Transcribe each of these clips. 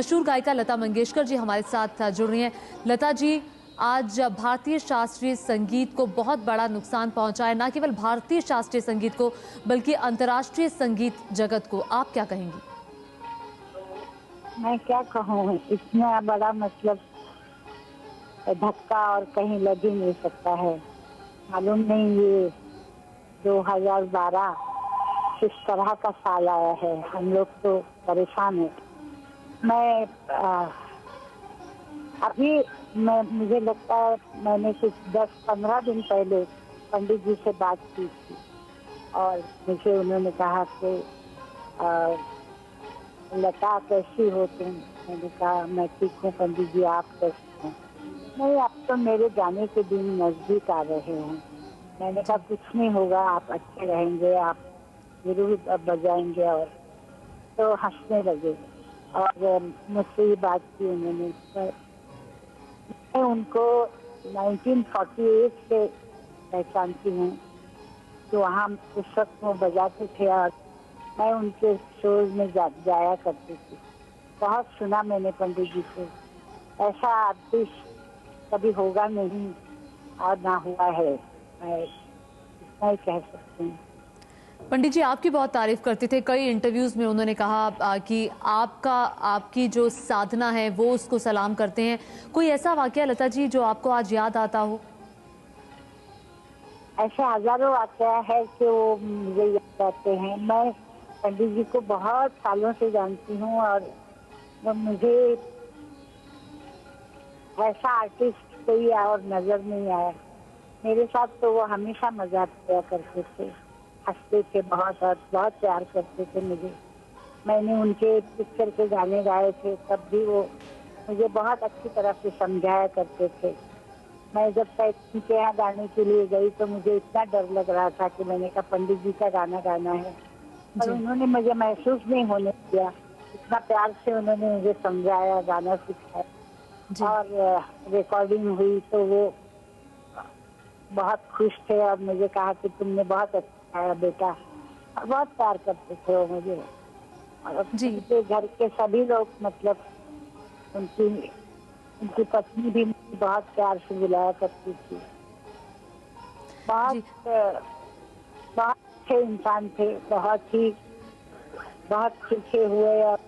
मशहूर गायिका लता मंगेशकर जी हमारे साथ जुड़ रही हैं। लता जी, आज भारतीय शास्त्रीय संगीत को बहुत बड़ा नुकसान पहुंचा है, न केवल भारतीय शास्त्रीय संगीत को बल्कि अंतर्राष्ट्रीय संगीत जगत को। आप क्या कहेंगी? मैं क्या कहूँ, इतना बड़ा मतलब धक्का और कहीं लग ही नहीं सकता है। मालूम नहीं ये 2012 किस तरह का साल आया है। हम लोग तो परेशान हैं। मैं मुझे लगता है मैंने कुछ 10-15 दिन पहले पंडित जी से बात की थी और मुझे उन्होंने कहा कि लता कैसी हो तुम? मैंने कहा मैं ठीक हूँ पंडित जी, आप कैसे हैं? नहीं, अब तो मेरे जाने के दिन नजदीक आ रहे हैं। मैंने कहा कुछ नहीं होगा, आप अच्छे रहेंगे, आप जरूर बजाएंगे। और तो हंसने लगे और मुझसे ये बात की उन्होंने। मैं उनको 1948 से पहचानती हूँ, तो वहाँ उस वक्त वो बजाते थे और मैं उनके शोज में जाया करती थी। बहुत सुना मैंने पंडित जी से। ऐसा आर्टिस्ट कभी होगा नहीं और ना हुआ है, मैं इतना ही कह सकती हूँ। पंडित जी आपकी बहुत तारीफ करते थे। कई इंटरव्यूज में उन्होंने कहा कि आपकी जो साधना है वो उसको सलाम करते हैं। कोई ऐसा वाकया लता जी जो आपको आज याद आता हो? ऐसे हजारों वाकया है कि वो मुझे याद आते हैं। मैं पंडित जी को बहुत सालों से जानती हूँ और मुझे ऐसा आर्टिस्ट कोई और नजर नहीं आया। मेरे साथ तो वो हमेशा मजाक किया करते थे, हंसते थे बहुत और बहुत प्यार करते थे मुझे। मैंने उनके पिक्चर के गाने गाए थे तब भी वो मुझे बहुत अच्छी तरह से समझाया करते थे। मैं जब तक उनके यहाँ गाने के लिए गई तो मुझे इतना डर लग रहा था कि मैंने कहा पंडित जी का गाना गाना है, पर उन्होंने मुझे महसूस नहीं होने दिया। इतना प्यार से उन्होंने मुझे समझाया, गाना सिखाया और रिकॉर्डिंग हुई तो वो बहुत खुश थे और मुझे कहा कि तुमने बहुत अच्छा गाया बेटा। और बहुत प्यार करते थे वो मुझे। और उनके घर के सभी लोग, मतलब उनकी पत्नी भी बहुत प्यार से बुलाया करती थी। बहुत बहुत अच्छे इंसान थे, बहुत सीखे हुए। और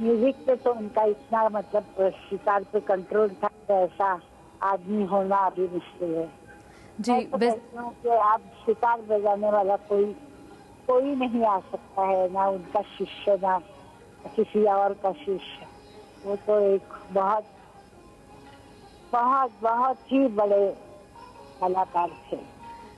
म्यूजिक पे तो उनका इतना मतलब शिकार पे कंट्रोल था, ऐसा आदमी होना अभी मुश्किल है। मैं तो कहती हूँ कि आप सितार बजाने वाला कोई नहीं आ सकता है, ना उनका शिष्य ना किसी और का शिष्य। वो तो एक बहुत बहुत बहुत ही बड़े कलाकार थे।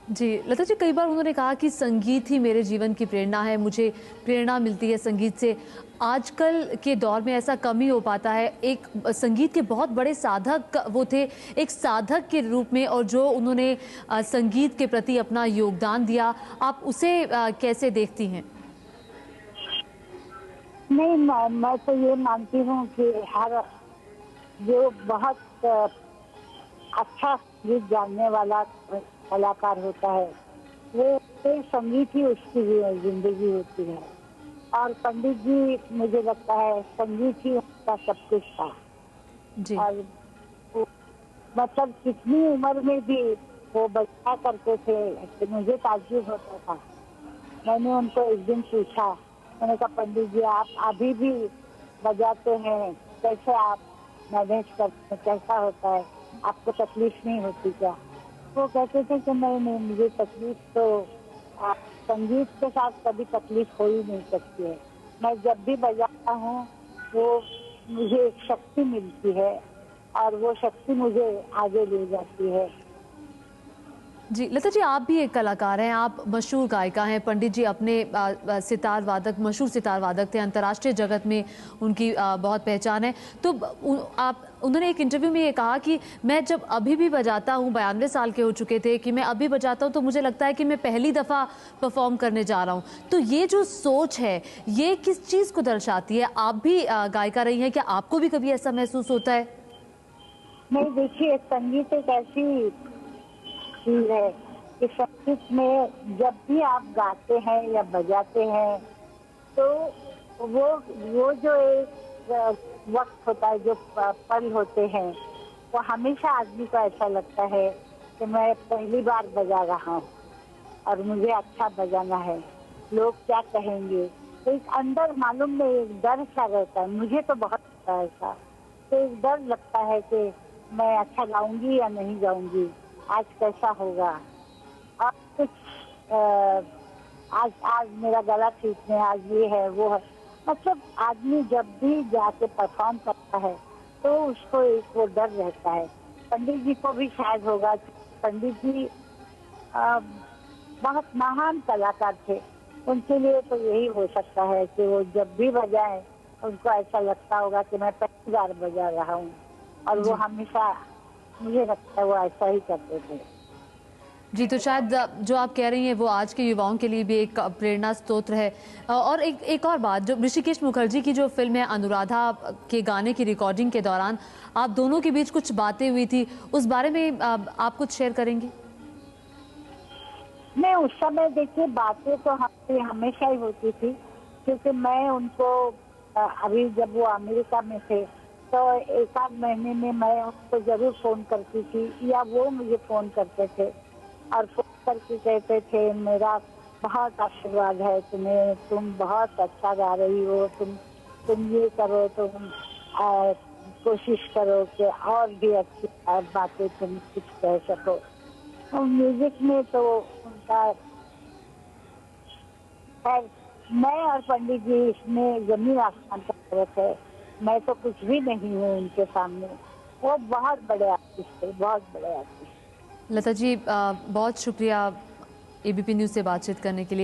जी लता जी, कई बार उन्होंने कहा कि संगीत ही मेरे जीवन की प्रेरणा है, मुझे प्रेरणा मिलती है संगीत से। आजकल के दौर में ऐसा कम ही हो पाता है। एक संगीत के बहुत बड़े साधक वो थे, एक साधक के रूप में, और जो उन्होंने संगीत के प्रति अपना योगदान दिया, आप उसे कैसे देखती हैं? नहीं, मैं तो ये मानती हूँ कि हर जो बहुत अच्छा संगीत जानने वाला कलाकार होता है वो संगीत ही उसकी जिंदगी होती है। और पंडित जी मुझे लगता है संगीत ही उनका सब कुछ था। और मतलब कितनी उम्र में भी वो बजा करते थे कि मुझे ताज्जुब होता था। मैंने उनको एक दिन पूछा, मैंने कहा पंडित जी आप अभी भी बजाते हैं, कैसे आप मैनेज करते हैं, कैसा होता है, आपको तकलीफ नहीं होती क्या? वो कहते थे कि नहीं, मुझे तकलीफ तो संगीत के साथ कभी तकलीफ हो ही नहीं सकती है। मैं जब भी बजाता हूँ वो मुझे एक शक्ति मिलती है और वो शक्ति मुझे आगे ले जाती है। जी लता जी, आप भी एक कलाकार हैं, आप मशहूर गायिका हैं। पंडित जी अपने सितार वादक, मशहूर सितार वादक थे, अंतर्राष्ट्रीय जगत में उनकी बहुत पहचान है। तो उन्होंने एक इंटरव्यू में ये कहा कि मैं जब अभी भी बजाता हूँ, 92 साल के हो चुके थे, कि मैं अभी बजाता हूँ तो मुझे लगता है कि मैं पहली दफ़ा परफॉर्म करने जा रहा हूँ। तो ये जो सोच है ये किस चीज़ को दर्शाती है? आप भी गायिका रही हैं, क्या आपको भी कभी ऐसा महसूस होता है? नहीं, देखिए संगीत एक ऐसी चीज है कि संगीत में जब भी आप गाते हैं या बजाते हैं तो वो जो एक वक्त होता है, जो पल होते हैं, वो हमेशा आदमी को ऐसा लगता है कि मैं पहली बार बजा रहा हूँ और मुझे अच्छा बजाना है, लोग क्या कहेंगे। तो एक अंदर मालूम नहीं एक डर सा रहता है, मुझे तो बहुत होता है ऐसा। तो एक डर लगता है कि मैं अच्छा गाऊंगी या नहीं गाऊंगी, आज कैसा होगा। और कुछ आज आज मेरा गला ठीक है, आज ये है वो है। मतलब आदमी जब भी जाके परफॉर्म करता है तो उसको एक वो डर रहता है। पंडित जी को भी शायद होगा। पंडित जी अ, बहुत महान कलाकार थे, उनके लिए तो यही हो सकता है कि वो जब भी बजाएं उनको ऐसा लगता होगा कि मैं पहली बार बजा रहा हूँ। और वो जी हमेशा, मुझे लगता है वो ऐसा ही करते थे। जी, तो शायद जो आप कह रही हैं वो आज के युवाओं के लिए भी एक प्रेरणा स्रोत है। और एक और बात, जो ऋषिकेश मुखर्जी की जो फिल्म है अनुराधा के गाने की रिकॉर्डिंग के दौरान आप दोनों के बीच कुछ बातें हुई थी, उस बारे में आप कुछ शेयर करेंगी? नहीं, उस समय देखिए बातें तो हमसे हमेशा ही होती थी, क्योंकि मैं उनको अभी जब वो अमेरिका में थे तो एक आध महीने में मैं उनको जरूर फोन करती थी या वो मुझे फोन करते थे और फोन करके कहते थे मेरा बहुत आशीर्वाद है तुम्हें, तुम बहुत अच्छा गा रही हो, तुम ये करो, तुम कोशिश करो कि और भी अच्छी बातें तुम कुछ कह सको। और म्यूजिक में तो उनका, खैर मैं और पंडित जी इसमें जमीन आसमान का फर्क है। मैं तो कुछ भी नहीं हूँ उनके सामने। वो बहुत बड़े आर्टिस्ट थे, बहुत बड़े आर्टिस्ट। लता जी, बहुत शुक्रिया एबीपी न्यूज़ से बातचीत करने के लिए।